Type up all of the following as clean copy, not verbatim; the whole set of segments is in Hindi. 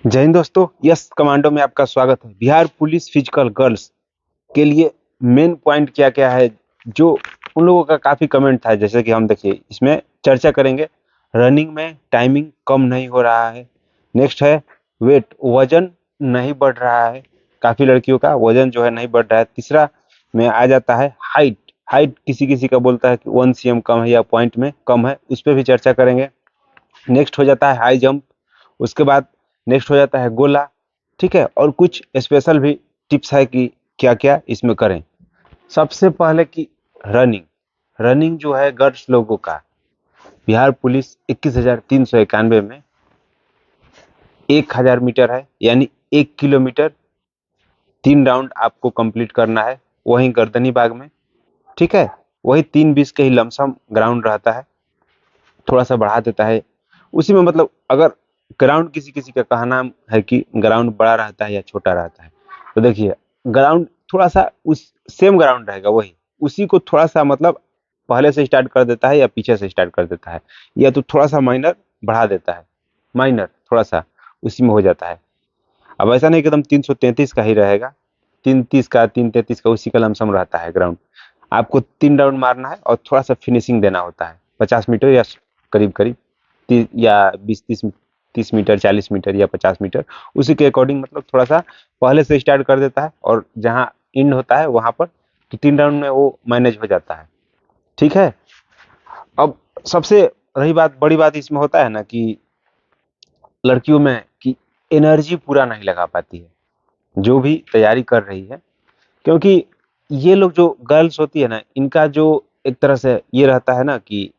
जय हिंद दोस्तों, यस कमांडो में आपका स्वागत है। बिहार पुलिस फिजिकल गर्ल्स के लिए मेन पॉइंट क्या क्या है, जो उन लोगों का काफ़ी कमेंट था, जैसे कि हम देखिए इसमें चर्चा करेंगे। रनिंग में टाइमिंग कम नहीं हो रहा है। नेक्स्ट है वेट, वजन नहीं बढ़ रहा है। काफ़ी लड़कियों का वजन जो है नहीं बढ़ रहा है। तीसरा में आ जाता है हाइट। हाइट किसी किसी का बोलता है कि 1 cm कम है या पॉइंट में कम है, उस पर भी चर्चा करेंगे। नेक्स्ट हो जाता है हाई जंप। उसके बाद नेक्स्ट हो जाता है गोला। ठीक है, और कुछ स्पेशल भी टिप्स है कि क्या क्या इसमें करें। सबसे पहले कि रनिंग रनिंग जो है गर्ल्स लोगों का, बिहार पुलिस 21,391 में 1,000 मीटर है, यानी 1 किलोमीटर 3 राउंड आपको कंप्लीट करना है, वहीं गर्दनी बाग में। ठीक है, वही 3:20 के ही लमसम ग्राउंड रहता है, थोड़ा सा बढ़ा देता है उसी में। मतलब अगर ग्राउंड किसी किसी का कहना है कि ग्राउंड बड़ा रहता है या छोटा रहता है, तो देखिए ग्राउंड थोड़ा सा उस सेम ग्राउंड रहेगा, वही उसी को थोड़ा सा मतलब पहले से स्टार्ट कर देता है या पीछे से स्टार्ट कर देता है, या तो थोड़ा सा माइनर बढ़ा देता है, माइनर थोड़ा सा उसी में हो जाता है। अब ऐसा नहीं कि एकदम 333 का ही रहेगा, 330 का 333 का उसी का लमसम रहता है ग्राउंड। आपको 3 राउंड मारना है और थोड़ा सा फिनिशिंग देना होता है, 50 मीटर या करीब करीब या 20 30 30 मीटर, 40 मीटर या 50 मीटर, उसी के अकॉर्डिंग मतलब थोड़ा सा पहले से स्टार्ट कर देता है, और जहाँ एंड होता है वहां पर तो 3 राउंड में वो मैनेज हो जाता है। ठीक है। अब सबसे रही बात, बड़ी बात इसमें होता है ना कि लड़कियों में कि एनर्जी पूरा नहीं लगा पाती है जो भी तैयारी कर रही है, क्योंकि ये लोग जो गर्ल्स होती है ना, इनका जो एक तरह से ये रहता है ना कि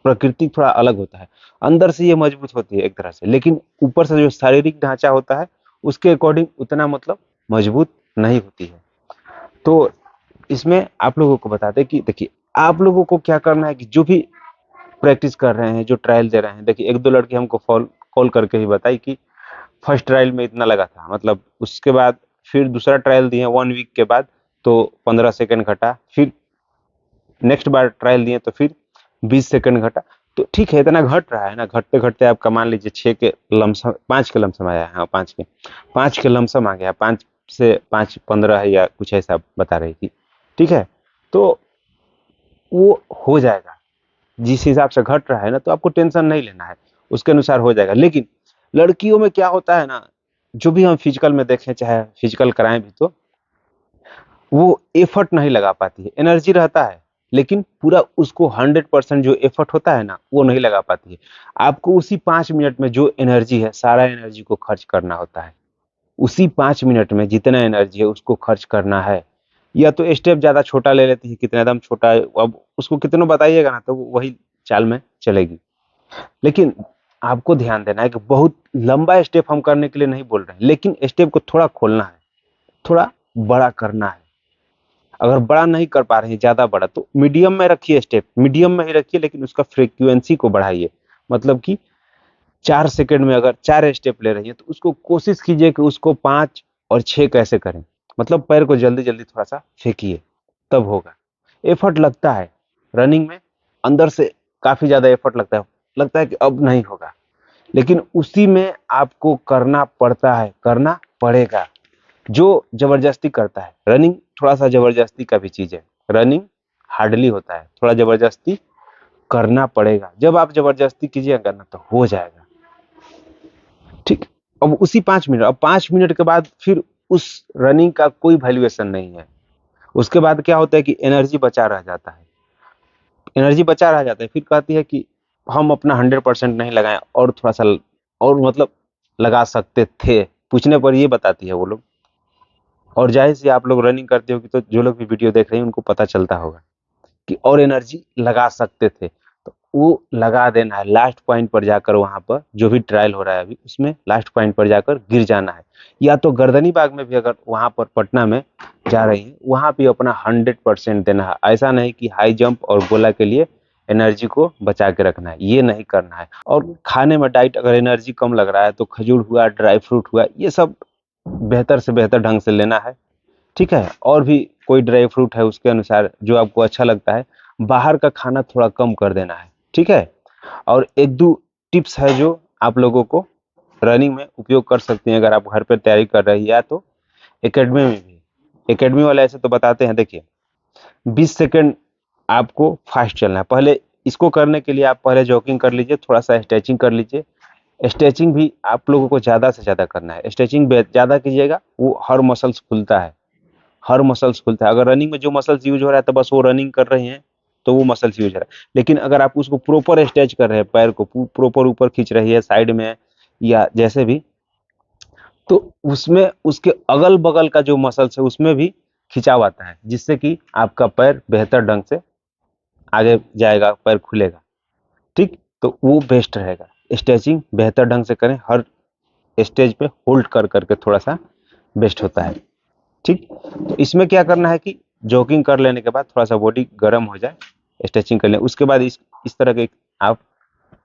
प्रकृति थोड़ा अलग होता है। अंदर से ये मजबूत होती है एक तरह से, लेकिन ऊपर से जो शारीरिक ढांचा होता है उसके अकॉर्डिंग उतना मतलब मजबूत नहीं होती है। तो इसमें आप लोगों को बताते हैं कि देखिए आप लोगों को क्या करना है कि जो भी प्रैक्टिस कर रहे हैं, जो ट्रायल दे रहे हैं, देखिए एक दो लड़के हमको कॉल करके ही बताई कि फर्स्ट ट्रायल में इतना लगा था, मतलब उसके बाद फिर दूसरा ट्रायल दिए 1 वीक के बाद तो 15 सेकंड घटा, फिर नेक्स्ट बार ट्रायल दिए तो फिर 20 सेकंड घटा। तो ठीक है, इतना घट रहा है ना, घटते घटते आपका मान लीजिए 6 के लमसम, 5 के लमसम आया है। हाँ, 5 के लमसम आ गया, 5 से 5 15 है या कुछ ऐसा बता रही थी। ठीक है, तो वो हो जाएगा। जिस हिसाब से घट रहा है ना, तो आपको टेंशन नहीं लेना है, उसके अनुसार हो जाएगा। लेकिन लड़कियों में क्या होता है ना, जो भी हम फिजिकल में देखें, चाहे फिजिकल कराएं भी, तो वो एफर्ट नहीं लगा पाती है। एनर्जी रहता है लेकिन पूरा उसको 100% जो एफर्ट होता है ना, वो नहीं लगा पाती है। आपको उसी 5 मिनट में जो एनर्जी है, सारा एनर्जी को खर्च करना होता है। उसी 5 मिनट में जितना एनर्जी है उसको खर्च करना है। या तो स्टेप ज्यादा छोटा ले लेती है, कितना एकदम छोटा है, अब उसको कितना बताइएगा ना तो वो वही चाल में चलेगी। लेकिन आपको ध्यान देना है कि बहुत लंबा स्टेप हम करने के लिए नहीं बोल रहे हैं, लेकिन स्टेप को थोड़ा खोलना है, थोड़ा बड़ा करना है। अगर बड़ा नहीं कर पा रहे हैं, ज्यादा बड़ा, तो मीडियम में रखिए, स्टेप मीडियम में ही रखिए, लेकिन उसका फ्रीक्वेंसी को बढ़ाइए। मतलब कि 4 सेकंड में अगर 4 स्टेप ले रही है, तो उसको कोशिश कीजिए कि उसको 5 और 6 कैसे करें। मतलब पैर को जल्दी जल्दी थोड़ा सा फेंकिए, तब होगा। एफर्ट लगता है रनिंग में, अंदर से काफी ज्यादा एफर्ट लगता है कि अब नहीं होगा, लेकिन उसी में आपको करना पड़ता है, करना पड़ेगा। जो जबरदस्ती करता है, रनिंग थोड़ा सा जबरदस्ती का भी चीज है। रनिंग हार्डली होता है, थोड़ा जबरदस्ती करना पड़ेगा। जब आप जबरदस्ती कीजिएगा ना तो हो जाएगा। ठीक। अब उसी 5 मिनट, अब 5 मिनट के बाद फिर उस रनिंग का कोई वैल्यूएशन नहीं है। उसके बाद क्या होता है कि एनर्जी बचा रह जाता है, एनर्जी बचा रह जाता है। फिर कहती है कि हम अपना 100% नहीं लगाए, और थोड़ा सा और मतलब लगा सकते थे, पूछने पर ये बताती है वो लोग। और जाहिर सी आप लोग रनिंग करते होगी, तो जो लोग भी वीडियो देख रहे हैं उनको पता चलता होगा कि और एनर्जी लगा सकते थे। तो वो लगा देना है लास्ट पॉइंट पर जाकर, वहां पर जो भी ट्रायल हो रहा है अभी उसमें लास्ट पॉइंट पर जाकर गिर जाना है। या तो गर्दनी बाग में भी अगर वहां पर पटना में जा रही है, वहां भी अपना 100% देना है। ऐसा नहीं कि हाई जंप और गोला के लिए एनर्जी को बचा के रखना है, ये नहीं करना है। और खाने में डाइट, अगर एनर्जी कम लग रहा है तो खजूर हुआ, ड्राई फ्रूट हुआ, ये सब बेहतर से बेहतर ढंग से लेना है। ठीक है, और भी कोई ड्राई फ्रूट है उसके अनुसार जो आपको अच्छा लगता है। बाहर का खाना थोड़ा कम कर देना है। ठीक है, और एक दो टिप्स है जो आप लोगों को रनिंग में उपयोग कर सकती हैं अगर आप घर पर तैयारी कर रही है तो एकेडमी में भी। एकेडमी वाले ऐसे तो बताते हैं, देखिए 20 सेकंड आपको फास्ट चलना है। पहले इसको करने के लिए आप पहले जॉगिंग कर लीजिए, थोड़ा सा स्ट्रेचिंग कर लीजिए। स्ट्रेचिंग भी आप लोगों को ज़्यादा से ज़्यादा करना है। स्ट्रेचिंग ज़्यादा कीजिएगा, वो हर मसल्स खुलता है, हर मसल्स खुलता है। अगर रनिंग में जो मसल्स यूज हो रहा है तो बस वो रनिंग कर रहे हैं तो वो मसल्स यूज हो रहा है। लेकिन अगर आप उसको प्रॉपर स्ट्रेच कर रहे हैं, पैर को प्रॉपर ऊपर खींच रही है साइड में या जैसे भी, तो उसमें उसके अगल बगल का जो मसल्स है उसमें भी खिंचाव आता है, जिससे कि आपका पैर बेहतर ढंग से आगे जाएगा, पैर खुलेगा। ठीक, तो वो बेस्ट रहेगा। स्ट्रेचिंग बेहतर ढंग से करें, हर स्टेज पे होल्ड कर करके थोड़ा सा बेस्ट होता है। ठीक, तो इसमें क्या करना है कि जॉगिंग कर लेने के बाद थोड़ा सा बॉडी गर्म हो जाए, स्ट्रेचिंग कर लें, उसके बाद इस तरह के आप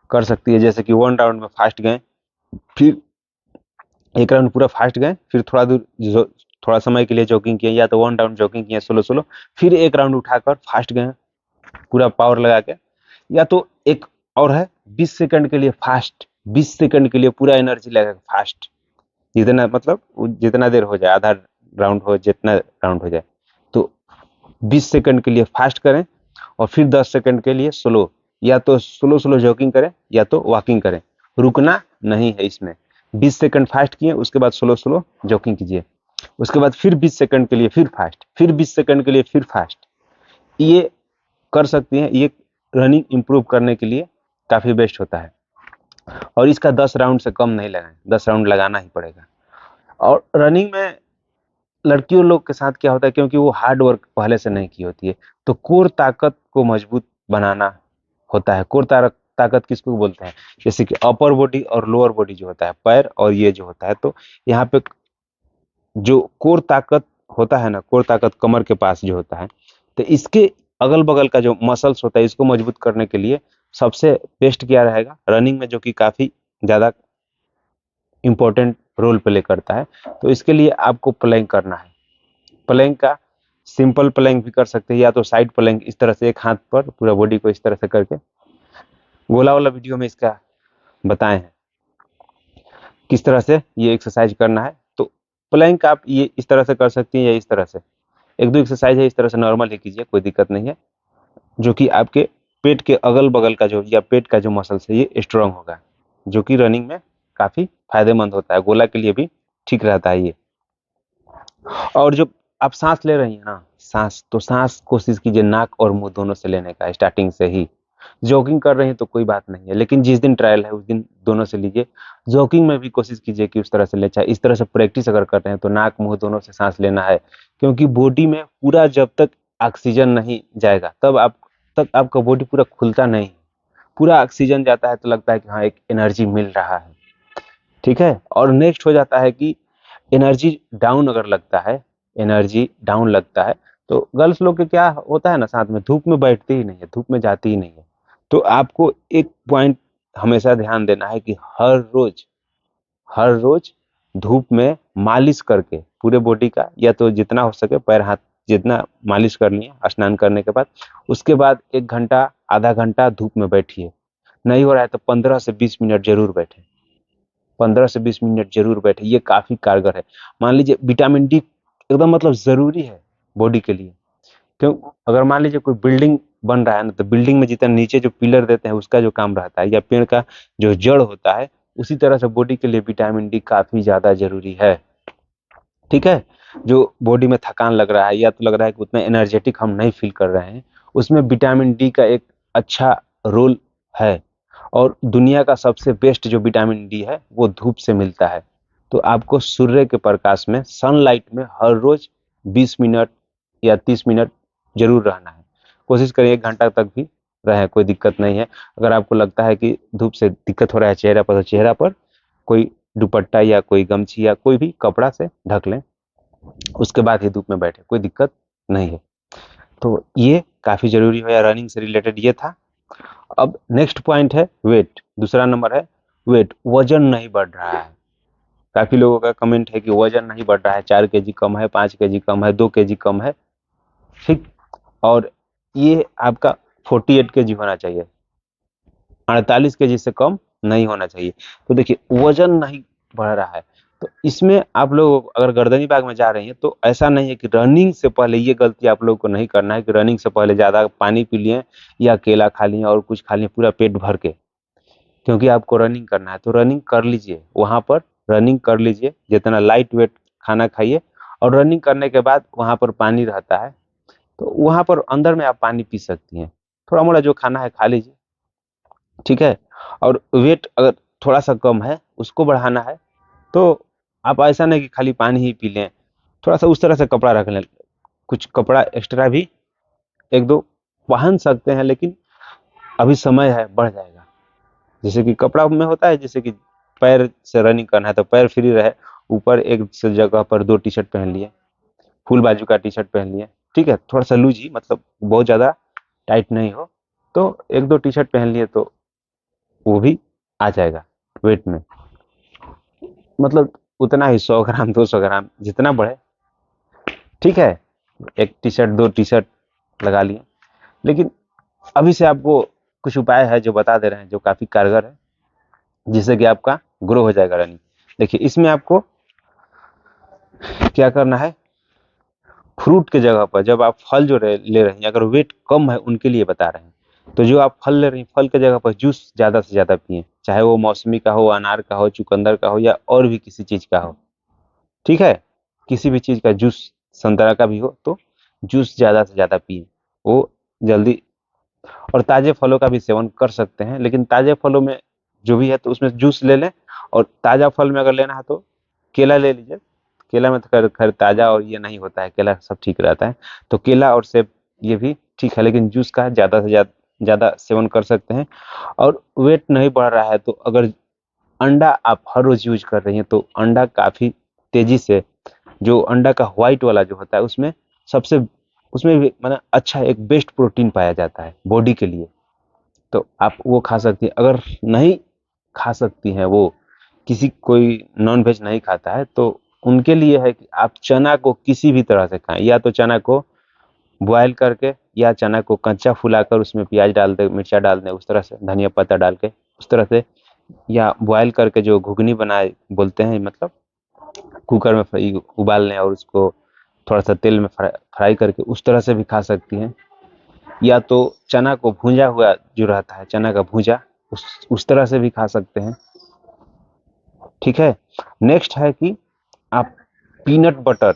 कर सकती है। जैसे कि 1 राउंड में फास्ट गए, फिर 1 राउंड पूरा फास्ट गए, फिर थोड़ा दूर थोड़ा समय के लिए जॉगिंग किए, या तो 1 राउंड जॉगिंग किए स्लो स्लो, फिर 1 राउंड उठाकर फास्ट गए पूरा पावर लगा के। या तो एक और है 20 सेकंड के लिए फास्ट, 20 सेकंड के लिए पूरा एनर्जी लगा के फास्ट, जितना मतलब जितना देर हो जाए, आधा राउंड हो, जितना राउंड हो जाए, तो 20 सेकंड के लिए फास्ट करें और फिर 10 सेकंड के लिए स्लो, या तो स्लो स्लो जॉगिंग करें या तो वॉकिंग करें, रुकना नहीं है इसमें। 20 सेकंड फास्ट किए, उसके बाद स्लो स्लो जॉगिंग कीजिए, उसके बाद फिर 20 सेकंड के लिए फिर फास्ट, फिर 20 सेकंड के लिए फिर फास्ट। ये कर सकती हैं, ये रनिंग इंप्रूव करने के लिए काफ़ी बेस्ट होता है। और इसका 10 राउंड से कम नहीं लगाएं, 10 राउंड लगाना ही पड़ेगा। और रनिंग में लड़कियों लोग के साथ क्या होता है, क्योंकि वो हार्ड वर्क पहले से नहीं की होती है, तो कोर ताकत को मजबूत बनाना होता है। कोर ताकत किसको बोलते हैं, जैसे कि अपर बॉडी और लोअर बॉडी जो होता है, पैर और ये जो होता है, तो यहाँ पे जो कोर ताकत होता है ना, कोर ताकत कमर के पास जो होता है, तो इसके अगल बगल का जो मसल्स होता है, इसको मजबूत करने के लिए सबसे बेस्ट क्या रहेगा रनिंग में, जो कि काफ़ी ज़्यादा इंपॉर्टेंट रोल प्ले करता है। तो इसके लिए आपको प्लैंक करना है। प्लैंक का सिंपल प्लैंक भी कर सकते हैं, या तो साइड प्लैंक, इस तरह से एक हाथ पर पूरा बॉडी को इस तरह से करके, गोला वाला वीडियो में इसका बताए हैं किस तरह से ये एक्सरसाइज करना है। तो प्लैंक आप ये इस तरह से कर सकती हैं या इस तरह से। एक दो एक्सरसाइज है, इस तरह से नॉर्मल ही कीजिए, कोई दिक्कत नहीं है, जो कि आपके पेट के अगल बगल का जो, या पेट का जो मसल्स है ये स्ट्रांग होगा, जो कि रनिंग में काफ़ी फायदेमंद होता है, गोला के लिए भी ठीक रहता है ये। और जो आप सांस ले रही हैं ना, सांस, तो सांस कोशिश कीजिए नाक और मुंह दोनों से लेने का, स्टार्टिंग से ही। जॉगिंग कर रहे हैं तो कोई बात नहीं है, लेकिन जिस दिन ट्रायल है उस दिन दोनों से लीजिए। जॉगिंग में भी कोशिश कीजिए कि उस तरह से ले, चाहे इस तरह से प्रैक्टिस अगर कर रहे हैं तो नाक मुंह दोनों से सांस लेना है, क्योंकि बॉडी में पूरा जब तक ऑक्सीजन नहीं जाएगा तब आपका बॉडी पूरा खुलता नहीं। पूरा ऑक्सीजन जाता है तो लगता है कि हाँ एक एनर्जी मिल रहा है, ठीक है। और नेक्स्ट हो जाता है कि एनर्जी डाउन अगर लगता है, एनर्जी डाउन लगता है, तो गर्ल्स लोग के क्या होता है ना, साथ में धूप में बैठती ही नहीं है, धूप में जाती ही नहीं है। तो आपको एक पॉइंट हमेशा ध्यान देना है कि हर रोज धूप में मालिश करके पूरे बॉडी का, या तो जितना हो सके पैर हाथ जितना मालिश कर लिए स्नान करने के बाद, उसके बाद 1 घंटा आधा घंटा धूप में बैठिए। नहीं हो रहा है तो 15 से 20 मिनट जरूर बैठे, 15 से 20 मिनट जरूर बैठे, ये काफी कारगर है। मान लीजिए विटामिन डी एकदम मतलब जरूरी है बॉडी के लिए। क्यों, अगर मान लीजिए कोई बिल्डिंग बन रहा है ना, तो बिल्डिंग में जितना नीचे जो पिलर देते हैं उसका जो काम रहता है, या पेड़ का जो जड़ होता है, उसी तरह से बॉडी के लिए विटामिन डी काफी ज्यादा जरूरी है। ठीक है, जो बॉडी में थकान लग रहा है, या तो लग रहा है कि उतना एनर्जेटिक हम नहीं फील कर रहे हैं, उसमें विटामिन डी का एक अच्छा रोल है। और दुनिया का सबसे बेस्ट जो विटामिन डी है वो धूप से मिलता है। तो आपको सूर्य के प्रकाश में, सनलाइट में हर रोज 20 मिनट या 30 मिनट जरूर रहना है। कोशिश करिए 1 घंटा तक भी रहे, कोई दिक्कत नहीं है। अगर आपको लगता है कि धूप से दिक्कत हो रहा है चेहरा पर, तो चेहरा पर कोई दुपट्टा या कोई गमछी या कोई भी कपड़ा से ढक लें, उसके बाद ही धूप में बैठे, कोई दिक्कत नहीं है। तो ये काफी जरूरी है, रनिंग से रिलेटेड ये था। अब नेक्स्ट पॉइंट है वेट, दूसरा नंबर है वेट, वजन नहीं बढ़ रहा है। काफी लोगों का कमेंट है कि वजन नहीं बढ़ रहा है, 4 kg कम है, 5 kg कम है, 2 kg कम है, ठीक। और ये आपका 48 kg होना चाहिए, 48 kg से कम नहीं होना चाहिए। तो देखिए वजन नहीं बढ़ रहा है, तो इसमें आप लोग अगर गर्दनी बाग में जा रही हैं तो ऐसा नहीं है कि रनिंग से पहले, ये गलती आप लोग को नहीं करना है कि रनिंग से पहले ज़्यादा पानी पी लिए या केला खा लिए और कुछ खा लिए पूरा पेट भर के, क्योंकि आपको रनिंग करना है तो रनिंग कर लीजिए, वहाँ पर रनिंग कर लीजिए, जितना लाइट वेट खाना खाइए और रनिंग करने के बाद वहाँ पर पानी रहता है तो वहाँ पर अंदर में आप पानी पी सकती हैं, थोड़ा मोड़ा जो खाना है खा लीजिए, ठीक है। और वेट अगर थोड़ा सा कम है उसको बढ़ाना है तो आप ऐसा नहीं कि खाली पानी ही पी लें, थोड़ा सा उस तरह से कपड़ा रख लें, कुछ कपड़ा एक्स्ट्रा भी एक दो पहन सकते हैं, लेकिन अभी समय है बढ़ जाएगा। जैसे कि कपड़ा में होता है, जैसे कि पैर से रनिंग करना है तो पैर फ्री रहे, ऊपर एक से जगह पर दो टी शर्ट पहन लिए, फुल बाजू का टी शर्ट पहन लिए, ठीक है, थोड़ा सा लूज ही, मतलब बहुत ज़्यादा टाइट नहीं हो, तो एक दो टी शर्ट पहन लिए तो वो भी आ जाएगा वेट में, मतलब उतना ही 100 ग्राम 200 ग्राम जितना बढ़े, ठीक है। एक टी शर्ट दो टी शर्ट लगा लिए, लेकिन अभी से आपको कुछ उपाय है जो बता दे रहे हैं जो काफ़ी कारगर है, जिससे कि आपका ग्रो हो जाएगा रनिंग। देखिए इसमें आपको क्या करना है, फ्रूट के जगह पर जब आप फल जो ले रहे हैं, अगर वेट कम है उनके लिए बता रहे हैं, तो जो आप फल ले रहे हैं फल के जगह पर जूस ज़्यादा से ज़्यादा पिए, चाहे वो मौसमी का हो, अनार का हो, चुकंदर का हो या और भी किसी चीज़ का हो, ठीक है, किसी भी चीज़ का जूस, संतरा का भी हो तो जूस ज़्यादा से ज़्यादा पिए, वो जल्दी। और ताज़े फलों का भी सेवन कर सकते हैं, लेकिन ताज़े फलों में जो भी है तो उसमें जूस ले लें, और ताज़ा फल में अगर लेना है तो केला ले लीजिए, केला में तो खैर खैर ताज़ा और ये नहीं होता है, केला सब ठीक रहता है, तो केला और सेब ये भी ठीक है, लेकिन जूस का ज़्यादा से ज़्यादा सेवन कर सकते हैं। और वेट नहीं बढ़ रहा है तो अगर अंडा आप हर रोज़ यूज कर रही हैं तो अंडा काफ़ी तेज़ी से, जो अंडा का व्हाइट वाला जो होता है उसमें सबसे, उसमें भी मतलब अच्छा एक बेस्ट प्रोटीन पाया जाता है बॉडी के लिए, तो आप वो खा सकती हैं। अगर नहीं खा सकती हैं, वो किसी कोई नॉन वेज नहीं खाता है तो उनके लिए है कि आप चना को किसी भी तरह से खाएं, या तो चना को बॉयल करके या चना को कच्चा फुलाकर उसमें प्याज डाल दें, मिर्चा डाल दें, उस तरह से धनिया पत्ता डाल के उस तरह से, या बॉयल करके जो घुगनी बनाए बोलते हैं, मतलब कुकर में उबाल लें और उसको थोड़ा सा तेल में फ्राई करके उस तरह से भी खा सकती हैं, या तो चना को भूंजा हुआ जो रहता है चना का भूंजा, उस तरह से भी खा सकते हैं, ठीक है। नेक्स्ट है कि आप पीनट बटर,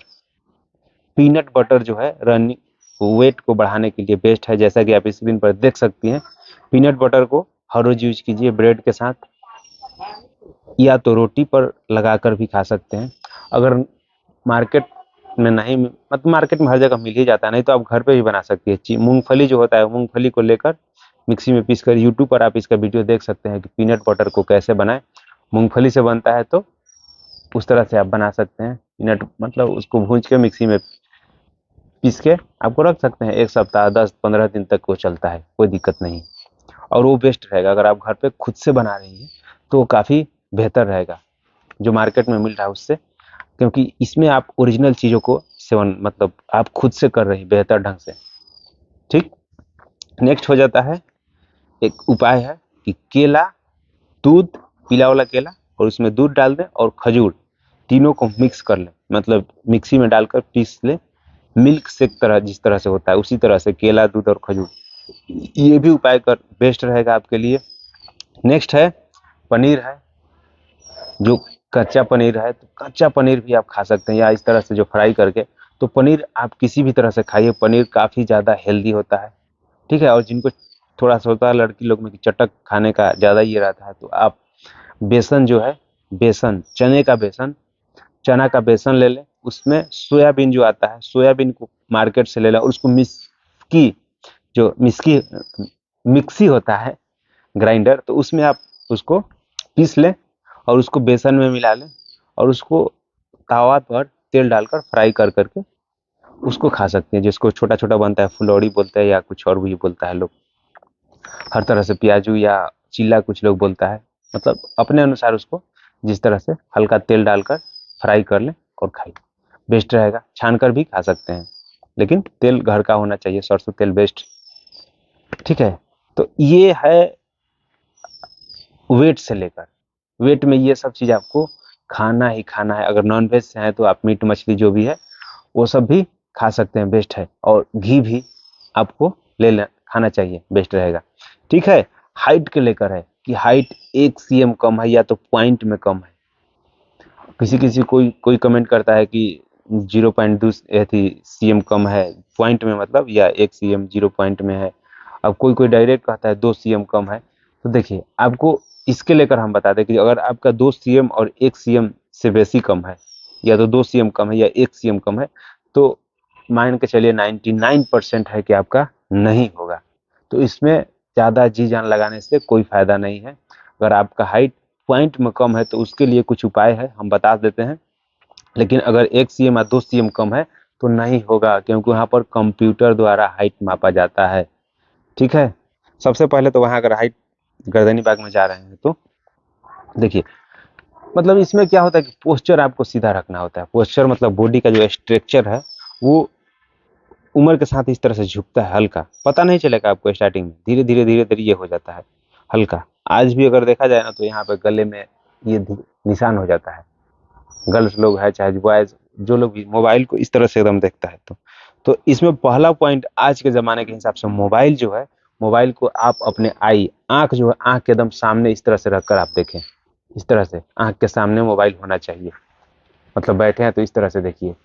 पीनट बटर जो है रनिंग वेट को बढ़ाने के लिए बेस्ट है, जैसा कि आप स्क्रीन पर देख सकती हैं। पीनट बटर को हर रोज यूज कीजिए ब्रेड के साथ, या तो रोटी पर लगाकर भी खा सकते हैं। अगर मार्केट में नहीं, मतलब मार्केट में हर जगह मिल ही जाता है, नहीं तो आप घर पे भी बना सकती है। मूंगफली जो होता है मूंगफली को लेकर मिक्सी में पीसकर, यूट्यूब पर आप इसका वीडियो देख सकते हैं कि पीनट बटर को कैसे बनाएं, मूंगफली से बनता है तो उस तरह से आप बना सकते हैं। पीनट मतलब उसको भूंज के मिक्सी में पीस के आपको रख सकते हैं, 1 सप्ताह 10-15 दिन तक वो चलता है, कोई दिक्कत नहीं। और वो बेस्ट रहेगा अगर आप घर पे खुद से बना रही हैं तो वो काफ़ी बेहतर रहेगा जो मार्केट में मिल रहा है उससे, क्योंकि इसमें आप ओरिजिनल चीज़ों को सेवन, मतलब आप खुद से कर रही बेहतर ढंग से, ठीक। नेक्स्ट हो जाता है, एक उपाय है कि केला, दूध, पीला वाला केला और उसमें दूध डाल दें और खजूर, तीनों को मिक्स कर लें, मतलब मिक्सी में डालकर पीस लें, मिल्क शेक तरह जिस तरह से होता है उसी तरह से केला, दूध और खजूर, ये भी उपाय कर बेस्ट रहेगा आपके लिए। नेक्स्ट है पनीर है, जो कच्चा पनीर है तो कच्चा पनीर भी आप खा सकते हैं, या इस तरह से जो फ्राई करके, तो पनीर आप किसी भी तरह से खाइए, पनीर काफ़ी ज़्यादा हेल्दी होता है, ठीक है। और जिनको थोड़ा सा होता है लड़की लोग में कि चटक खाने का ज़्यादा ये रहता है, तो आप बेसन जो है, बेसन चने का बेसन, चना का बेसन ले लें, उसमें सोयाबीन जो आता है, सोयाबीन को मार्केट से ले लें और उसको मिस्की, जो मिस्की मिक्सी होता है ग्राइंडर, तो उसमें आप उसको पीस लें और उसको बेसन में मिला लें और उसको तावा पर तेल डालकर फ्राई कर करके उसको खा सकते हैं, जिसको छोटा छोटा बनता है, फुलौड़ी बोलते हैं या कुछ और भी बोलता है लोग, हर तरह से प्याजू या चिल्ला कुछ लोग बोलता है, मतलब अपने अनुसार उसको जिस तरह से हल्का तेल डालकर फ्राई कर लें और खाइए, बेस्ट रहेगा। छान कर भी खा सकते हैं, लेकिन तेल घर का होना चाहिए, सरसों तेल बेस्ट, ठीक है। तो ये है वेट से लेकर, वेट में ये सब चीज आपको खाना ही खाना है। अगर नॉन वेज से है तो आप मीट मछली जो भी है वो सब भी खा सकते हैं, बेस्ट है। और घी भी आपको खाना चाहिए, बेस्ट रहेगा। ठीक है। हाइट के लेकर है कि हाइट 1 cm कम है या तो पॉइंट में कम है। किसी किसी कोई कोई कमेंट करता है कि 0.2 cm कम है पॉइंट में, मतलब या 1 cm 0 पॉइंट में है। अब कोई कोई डायरेक्ट कहता है 2 cm कम है। तो देखिए आपको इसके लेकर हम बता दें कि अगर आपका 2 cm और 1 cm से बेसी कम है, या तो 2 cm कम है या 1 cm कम है, तो मान के चलिए 99% है कि आपका नहीं होगा। तो इसमें ज़्यादा जी जान लगाने से कोई फायदा नहीं है। अगर आपका हाइट पॉइंट में कम है तो उसके लिए कुछ उपाय है, हम बता देते हैं। लेकिन अगर 1 cm या 2 cm कम है तो नहीं होगा, क्योंकि वहाँ पर कंप्यूटर द्वारा हाइट मापा जाता है। ठीक है। सबसे पहले तो वहाँ अगर हाइट गर्दनी बाग में जा रहे हैं तो देखिए, मतलब इसमें क्या होता है कि पोस्चर आपको सीधा रखना होता है। पोस्चर मतलब बॉडी का जो स्ट्रक्चर है वो उम्र के साथ इस तरह से झुकता है, हल्का पता नहीं चलेगा आपको स्टार्टिंग में, धीरे धीरे धीरे धीरे ये हो जाता है हल्का। आज भी अगर देखा जाए ना तो यहाँ पे गले में ये निशान हो जाता है। गर्ल्स लोग है चाहे बॉयज, जो लोग भी मोबाइल को इस तरह से एकदम देखता है तो इसमें पहला पॉइंट आज के जमाने के हिसाब से मोबाइल जो है, मोबाइल को आप अपने आंख जो है, आंख के एकदम सामने इस तरह से रखकर आप देखें। इस तरह से आंख के सामने मोबाइल होना चाहिए, मतलब बैठे हैं तो इस तरह से देखिए।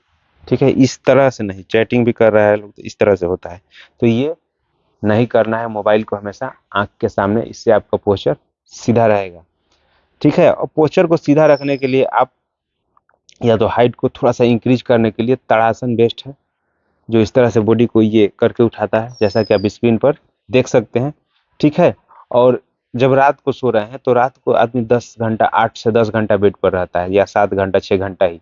ठीक है। इस तरह से नहीं, चैटिंग भी कर रहा है लोग तो इस तरह से होता है, तो ये नहीं करना है। मोबाइल को हमेशा आंख के सामने, इससे आपका पोस्चर सीधा रहेगा। ठीक है। और पोस्चर को सीधा रखने के लिए आप या तो हाइट को थोड़ा सा इंक्रीज करने के लिए ताड़ासन बेस्ट है, जो इस तरह से बॉडी को ये करके उठाता है, जैसा कि आप स्क्रीन पर देख सकते हैं। ठीक है। और जब रात को सो रहे हैं तो रात को आदमी 10 घंटा, 8 से 10 घंटा बेड पर रहता है, या 7 घंटा 6 घंटा ही।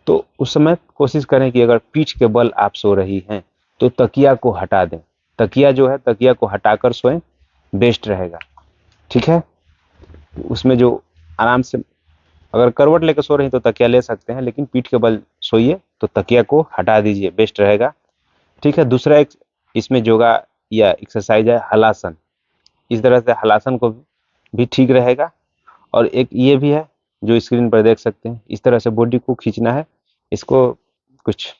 तो उस समय कोशिश करें कि अगर पीठ के बल आप सो रही हैं तो तकिया को हटा दें। तकिया जो है, तकिया को हटाकर सोएं, बेस्ट रहेगा। ठीक है। उसमें जो आराम से, अगर करवट लेकर सो रही तो तकिया ले सकते हैं, लेकिन पीठ के बल सोइए तो तकिया को हटा दीजिए, बेस्ट रहेगा। ठीक है। दूसरा एक इसमें योगा या एक्सरसाइज है हलासन। इस तरह से हलासन को भी ठीक रहेगा। और एक ये भी है जो स्क्रीन पर देख सकते हैं, इस तरह से बॉडी को खींचना है। इसको कुछ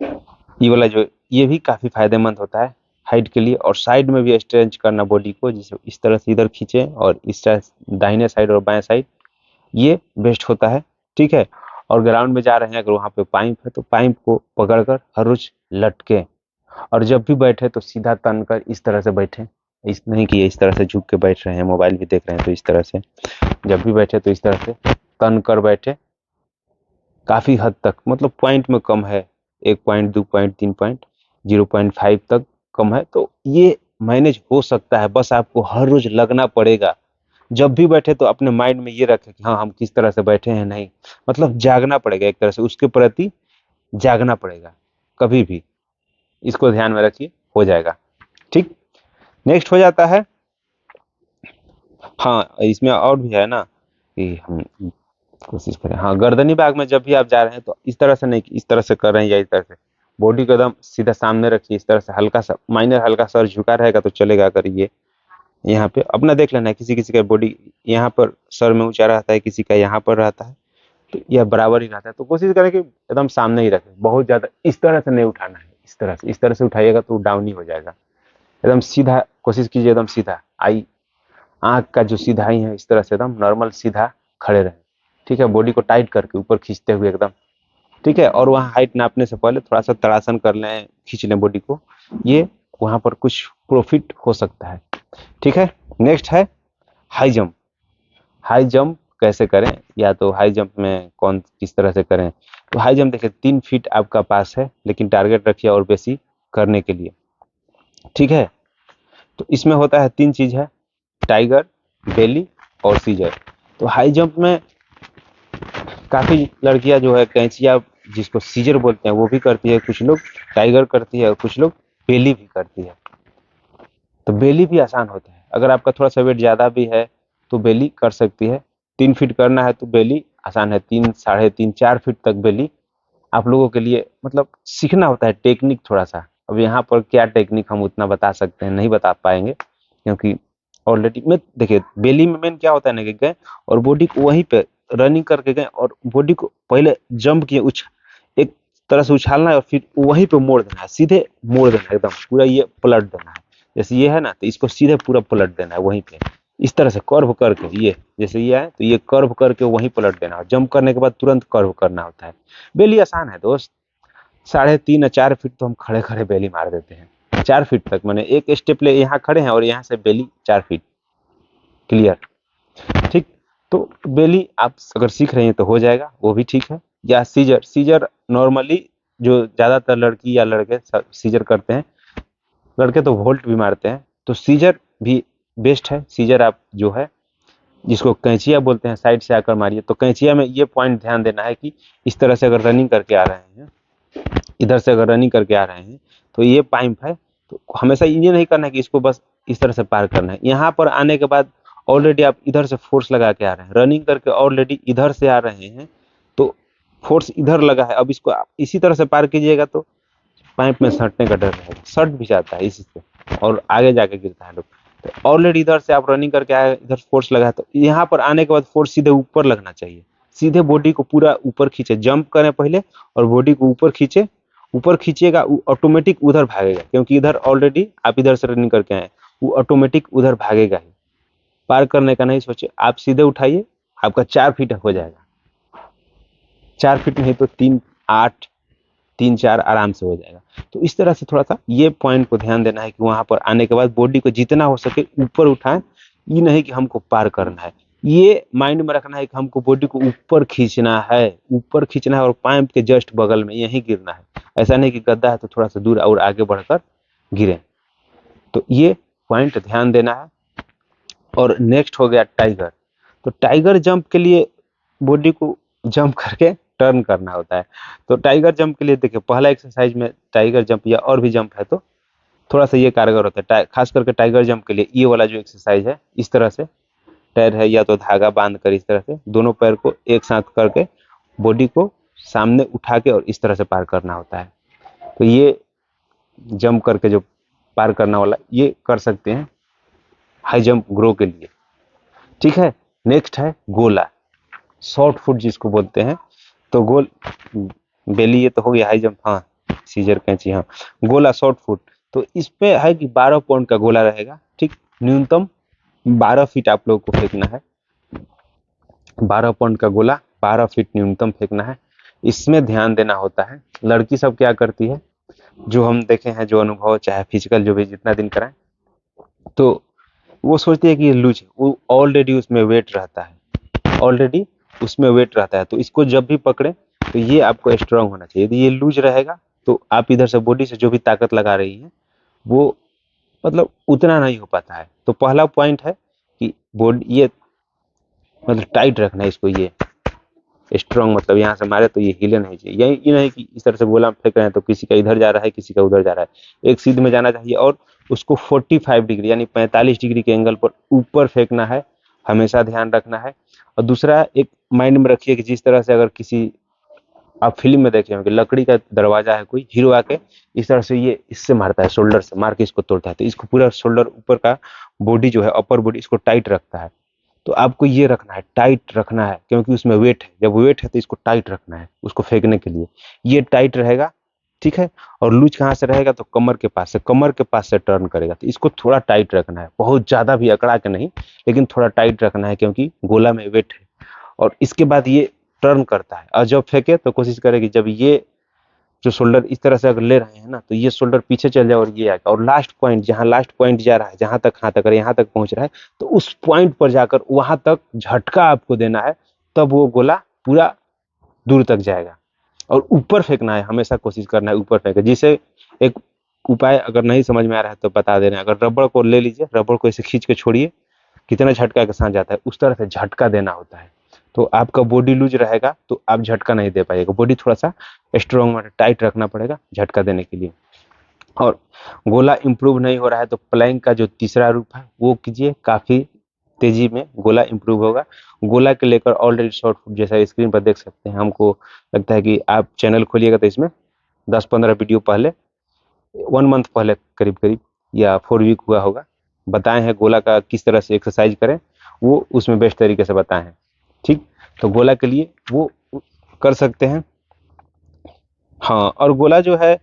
ये वाला जो, ये भी काफी फायदेमंद होता है हाइट के लिए। और साइड में भी स्ट्रेच करना बॉडी को, जिसे इस तरह से इधर खींचे और इस तरह दाहिने साइड और बाएं साइड, ये बेस्ट होता है। ठीक है। और ग्राउंड में जा रहे हैं अगर वहाँ पे पाइप है तो पाइप को पकड़कर हर रोज लटके, और जब भी बैठे तो सीधा तन कर इस तरह से बैठे। इस नहीं कि इस तरह से झुक के बैठ रहे हैं, मोबाइल भी देख रहे हैं, तो इस तरह से जब भी बैठे तो इस तरह से तन कर बैठे। काफी हद तक, मतलब पॉइंट में कम है, 1 पॉइंट 2 पॉइंट 3 पॉइंट 0.5 तक कम है, तो ये मैनेज हो सकता है। बस आपको हर रोज लगना पड़ेगा। जब भी बैठे तो अपने माइंड में ये रखें कि हाँ हम किस तरह से बैठे हैं, नहीं मतलब जागना पड़ेगा, एक तरह से उसके प्रति जागना पड़ेगा कभी भी। इसको ध्यान में रखिए, हो जाएगा। ठीक। नेक्स्ट हो जाता है, हाँ इसमें और भी है ना कि हम कोशिश करें, हाँ गर्दनी भाग में जब भी आप जा रहे हैं तो इस तरह से नहीं कि इस तरह से कर रहे हैं या इस तरह से, बॉडी को एकदम सीधा सामने रखिए। इस तरह से हल्का सा माइनर हल्का सर झुका रहेगा तो चलेगा। अगर ये यहाँ पे अपना देख लेना है, किसी किसी का बॉडी यहाँ पर सर में ऊंचा रहता है, किसी का यहाँ पर रहता है, तो यह बराबर ही रहता है। तो कोशिश करें कि एकदम सामने ही रखें, बहुत ज्यादा इस तरह से नहीं उठाना है। इस तरह से उठाइएगा तो डाउन ही हो जाएगा। एकदम सीधा कोशिश कीजिए, एकदम सीधा आई, आंख का जो सीधाई है इस तरह से एकदम नॉर्मल सीधा खड़े रहे। ठीक है। बॉडी को टाइट करके ऊपर खींचते हुए एकदम। ठीक है। और वहाँ हाइट नापने से पहले थोड़ा सा ताड़ासन कर लें, खींच लें बॉडी को, ये वहां पर कुछ प्रॉफिट हो सकता है। ठीक है। नेक्स्ट है हाई जंप। हाई जंप कैसे करें, या तो हाई जंप में कौन किस तरह से करें। तो हाई जंप देखिए 3 फीट आपका पास है, लेकिन टारगेट रखिए और बेसी करने के लिए। ठीक है। तो इसमें होता है 3 चीज है, टाइगर, बेली और सीजर। तो हाई जंप में काफी लड़कियां जो है कैंचिया, जिसको सीजर बोलते हैं, वो भी करती है, कुछ लोग टाइगर करती है और कुछ लोग बेली भी करती है। तो बेली भी आसान होता है, अगर आपका थोड़ा सा वेट ज्यादा भी है तो बेली कर सकती है। 3 फीट करना है तो बेली आसान है, 3, 3.5, 4 फीट तक बेली आप लोगों के लिए, मतलब सीखना होता है टेक्निक थोड़ा सा। अब यहाँ पर क्या टेक्निक हम उतना बता सकते हैं, नहीं बता पाएंगे, क्योंकि ऑलरेडी में देखिए बेली में मेन क्या होता है ना कि गए और बॉडी को वहीं पे रनिंग करके गए और बॉडी को पहले जंप किए एक तरह से उछालना है और फिर वहीं पे मोड़ देना है, सीधे मोड़ देना है एकदम पूरा, ये पलट देना है। जैसे ये है ना तो इसको सीधे पूरा पलट देना है वहीं पे, इस तरह से कर्व करके, ये जैसे ये है तो ये कर्व करके वहीं पलट देना है। जंप करने के बाद तुरंत कर्व करना होता है। बेली आसान है दोस्त, 3.5 या 4 फीट तो हम खड़े खड़े बेली मार देते हैं, 4 फीट तक, मैंने एक स्टेप ले यहाँ खड़े हैं और यहाँ से बेली 4 फीट क्लियर। ठीक, तो बेली आप अगर सीख रही हैं तो हो जाएगा, वो भी ठीक है। या सीजर, सीजर नॉर्मली जो ज्यादातर लड़की या लड़के सीजर करते हैं, लड़के तो वोल्ट भी मारते हैं, तो सीजर भी बेस्ट है। सीजर आप जो है जिसको कैंचिया बोलते हैं, साइड से आकर मारिए। तो कैंचिया में ये पॉइंट ध्यान देना है कि इस तरह से अगर रनिंग करके आ रहे हैं, इधर से अगर रनिंग करके आ रहे हैं तो ये पाइप है, तो हमेशा ये नहीं करना है कि इसको बस इस तरह से पार करना है। यहाँ पर आने के बाद ऑलरेडी आप इधर से फोर्स लगा के आ रहे हैं, रनिंग करके ऑलरेडी इधर से आ रहे हैं, तो फोर्स इधर लगा है, अब इसको आप इसी तरह से पार कीजिएगा तो पाइप में सटने का डर रहेगा, सट भी जाता है इसी से और आगे जाके गिरता है लोग। तो ऑलरेडी इधर से आप रनिंग करके आए, इधर फोर्स लगा है, तो यहाँ पर आने के बाद फोर्स सीधे ऊपर लगना चाहिए, सीधे बॉडी को पूरा ऊपर खींचे, जंप करें पहले और बॉडी को ऊपर खींचे। ऊपर खींचिएगा ऑटोमेटिक उधर भागेगा, क्योंकि इधर ऑलरेडी आप इधर से रनिंग करके आए, वो ऑटोमेटिक उधर भागेगा ही। पार करने का नहीं सोचे, आप सीधे उठाइए, आपका 4 फीट हो जाएगा। 4 फीट नहीं तो 3, 8, 3, 4 आराम से हो जाएगा। तो इस तरह से थोड़ा सा ये पॉइंट को ध्यान देना है कि वहां पर आने के बाद बॉडी को जितना हो सके ऊपर उठाएं, ये नहीं कि हमको पार करना है। ये माइंड में रखना है कि हमको बॉडी को ऊपर खींचना है, ऊपर खींचना है और पाइप के जस्ट बगल में यहीं गिरना है। ऐसा नहीं कि गड्ढा है तो थोड़ा सा दूर और आगे बढ़कर गिरे। तो ये पॉइंट ध्यान देना है। और नेक्स्ट हो गया टाइगर। तो टाइगर जंप के लिए बॉडी को जंप करके टर्न करना होता है। तो टाइगर जंप के लिए देखिए पहला एक्सरसाइज में टाइगर जंप या और भी जंप है तो थोड़ा सा ये कारगर होता है। खास करके टाइगर जंप के लिए ये वाला जो एक्सरसाइज है, इस तरह से पैर है या तो धागा बांध कर इस तरह से दोनों पैर को एक साथ करके बॉडी को सामने उठा के और इस तरह से पार करना होता है। तो ये जंप करके जो पार करना वाला ये कर सकते हैं हाई जंप ग्रो के लिए। ठीक है, नेक्स्ट है गोला, शॉर्ट फुट जिसको बोलते हैं। तो बेली ये तो हो गया हाई जंप, हाँ सीजर कैंची, हाँ गोला शॉर्ट फुट। तो इस पे है कि 12 पाउंड का गोला रहेगा। ठीक, न्यूनतम 12 फीट आप लोगों को फेंकना है। 12 पाउंड का गोला 12 फीट न्यूनतम फेंकना है। इसमें ध्यान देना होता है, लड़की सब क्या करती है, जो हम देखे हैं, जो अनुभव चाहे फिजिकल जो भी जितना दिन कराएं, तो वो सोचती है कि ये लूज है, वो ऑलरेडी उसमें वेट रहता है, ऑलरेडी उसमें वेट रहता है। तो इसको जब भी पकड़े तो ये आपको स्ट्रांग होना चाहिए। यदि ये लूज रहेगा तो आप इधर से बॉडी से जो भी ताकत लगा रही है वो मतलब उतना नहीं हो पाता है। तो पहला पॉइंट है कि बॉडी ये मतलब टाइट रखना है इसको, ये स्ट्रांग मतलब यहाँ से मारे तो ये हिले नहीं चाहिए। ये नहीं कि इस तरह से गोला फेंक रहे हैं तो किसी का इधर जा रहा है किसी का उधर जा रहा है, एक सीध में जाना चाहिए और उसको 45 डिग्री यानी 45 डिग्री के एंगल पर ऊपर फेंकना है, हमेशा ध्यान रखना है। और दूसरा एक माइंड में रखिए कि जिस तरह से अगर किसी आप फिल्म में देखे होंगे लकड़ी का दरवाजा है, कोई हीरो आके इस तरह से ये इससे मारता है, शोल्डर से मार के इसको तोड़ता है, तो इसको पूरा शोल्डर ऊपर का बॉडी जो है अपर बॉडी इसको टाइट रखता है। तो आपको ये रखना है, टाइट रखना है, क्योंकि उसमें वेट है, जब वेट है तो इसको टाइट रखना है उसको फेंकने के लिए, ये टाइट रहेगा। ठीक है, और लूज कहाँ से रहेगा तो कमर के पास से, कमर के पास से टर्न करेगा, तो इसको थोड़ा टाइट रखना है, बहुत ज्यादा भी अकड़ा के नहीं लेकिन थोड़ा टाइट रखना है क्योंकि गोला में वेट है। और इसके बाद ये टर्न करता है और जब फेंके तो कोशिश करे कि जब ये जो शोल्डर इस तरह से अगर ले रहे हैं ना तो ये शोल्डर पीछे चल जाए और ये आएगा और लास्ट पॉइंट जहां लास्ट पॉइंट जा रहा है, जहां तक हाथ अगर यहाँ तक पहुंच रहा है तो उस पॉइंट पर जाकर वहां तक झटका आपको देना है, तब वो गोला पूरा दूर तक जाएगा। और ऊपर फेंकना है, हमेशा कोशिश करना है ऊपर फेंके। जिसे एक उपाय अगर नहीं समझ में आ रहा है तो बता दे रहे हैं, अगर रबड़ को ले लीजिए, रबड़ को ऐसे खींच के छोड़िए, कितना झटका के साथ जाता है उस तरह से झटका देना होता है। तो आपका बॉडी लूज रहेगा तो आप झटका नहीं दे पाएगा, बॉडी थोड़ा सा स्ट्रॉन्ग टाइट रखना पड़ेगा झटका देने के लिए। और गोला इंप्रूव नहीं हो रहा है तो प्लैंक का जो तीसरा रूप है वो कीजिए, काफी तेजी में गोला इंप्रूव होगा। गोला के लेकर ऑलरेडी शॉर्ट फुट जैसा स्क्रीन पर देख सकते हैं, हमको लगता है कि आप चैनल खोलिएगा तो इसमें 10-15 वीडियो पहले 1 मंथ पहले करीब करीब या 4 वीक हुआ होगा, बताए हैं गोला का किस तरह से एक्सरसाइज करें, वो उसमें बेस्ट तरीके से बताए हैं। ठीक, तो गोला के लिए वो कर सकते हैं। हाँ, और गोला जो है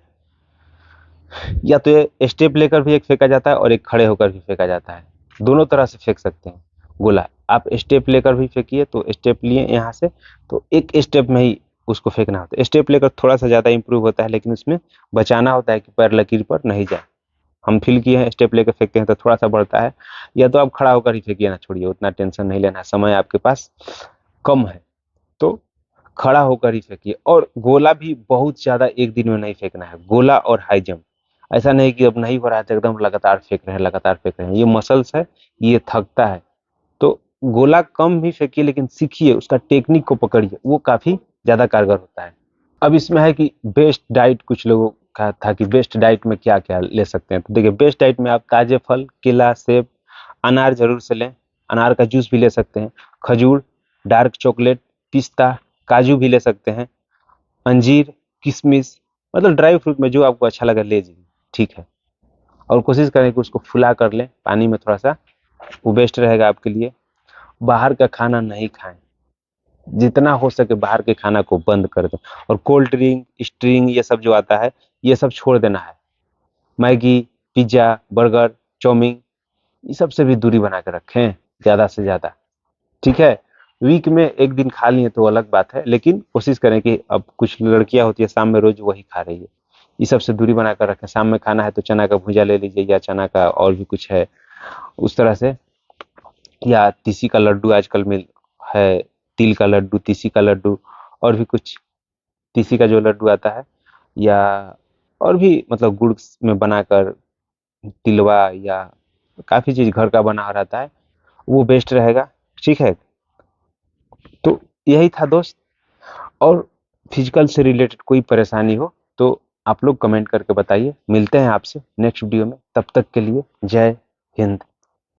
या तो ये स्टेप लेकर भी एक फेंका जाता है और एक खड़े होकर भी फेंका जाता है, दोनों तरह से फेंक सकते हैं गोला। आप स्टेप लेकर भी फेंकिए, तो स्टेप लिए यहाँ से तो एक स्टेप में ही उसको फेंकना होता है। स्टेप लेकर थोड़ा सा ज़्यादा इंप्रूव होता है, लेकिन उसमें बचाना होता है कि पैर लकीर पर नहीं जाए। हम फील किए हैं, स्टेप लेकर फेंकते हैं तो थोड़ा सा बढ़ता है, या तो आप खड़ा होकर ही फेंकिए ना, छोड़िए, उतना टेंशन नहीं लेना, समय आपके पास कम है तो खड़ा होकर ही फेंकिए। और गोला भी बहुत ज़्यादा एक दिन में नहीं फेंकना है, गोला और हाई जंप। ऐसा नहीं कि अब नहीं हो रहा है तो एकदम लगातार फेंक रहे हैं, लगातार फेंक रहे हैं, ये मसल्स है, ये थकता है। तो गोला कम भी फेंकिए, लेकिन सीखिए, उसका टेक्निक को पकड़िए, वो काफ़ी ज़्यादा कारगर होता है। अब इसमें है कि बेस्ट डाइट, कुछ लोगों का था कि बेस्ट डाइट में क्या क्या ले सकते हैं। तो देखिए, बेस्ट डाइट में आप ताजे फल, केला, सेब, अनार जरूर से लें, अनार का जूस भी ले सकते हैं, खजूर, डार्क चॉकलेट, पिस्ता, काजू भी ले सकते हैं, अंजीर, किशमिश, मतलब ड्राई फ्रूट में जो आपको अच्छा लगे ले लीजिए। ठीक है, और कोशिश करें कि उसको फुला कर लें पानी में थोड़ा सा, वो बेस्ट रहेगा आपके लिए। बाहर का खाना नहीं खाएं, जितना हो सके बाहर के खाना को बंद कर दें। और कोल्ड ड्रिंक, स्ट्रिंग, ये सब जो आता है, ये सब छोड़ देना है। मैगी, पिज्ज़ा, बर्गर, चाउमीन, ये सब से भी दूरी बना के रखें ज़्यादा से ज़्यादा। ठीक है, वीक में एक दिन खा लिए तो अलग बात है, लेकिन कोशिश करें कि अब कुछ लड़कियां होती है शाम में रोज वही खा रही है, ये सब से दूरी बनाकर रखें। शाम में खाना है तो चना का भुजा ले लीजिए, या चना का और भी कुछ है उस तरह से, या तीसी का लड्डू आजकल मिल है, तिल का लड्डू, तीसी का लड्डू, और भी कुछ, तीसी का जो लड्डू आता है, या और भी मतलब गुड़ में बनाकर तिलवा, या काफ़ी चीज़ घर का बना रहता है, वो बेस्ट रहेगा। ठीक है, तो यही था दोस्त। और फिजिकल से रिलेटेड कोई परेशानी हो तो आप लोग कमेंट करके बताइए। मिलते हैं आपसे नेक्स्ट वीडियो में, तब तक के लिए जय हिंद।